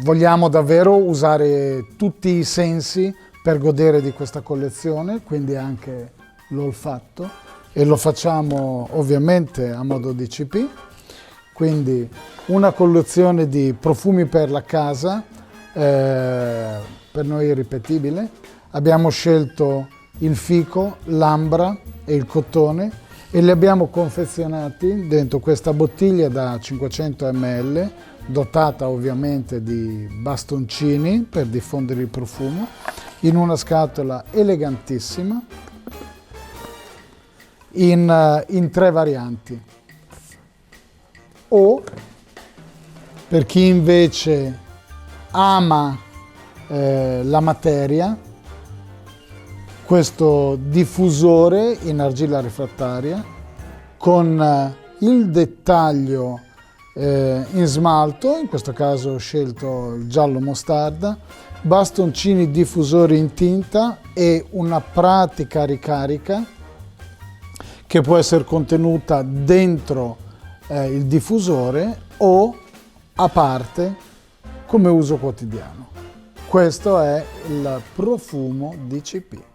Vogliamo davvero usare tutti i sensi per godere di questa collezione, quindi anche l'olfatto, e lo facciamo ovviamente a modo DCP, quindi una collezione di profumi per la casa, per noi irripetibile. Abbiamo scelto il fico, l'ambra e il cotone e li abbiamo confezionati dentro questa bottiglia da 500 ml, dotata ovviamente di bastoncini per diffondere il profumo, in una scatola elegantissima, in 3 varianti. O, per chi invece ama la materia, questo diffusore in argilla refrattaria con il dettaglio in smalto, in questo caso ho scelto il giallo mostarda, bastoncini diffusori in tinta e una pratica ricarica che può essere contenuta dentro il diffusore o a parte come uso quotidiano. Questo è il profumo DCP.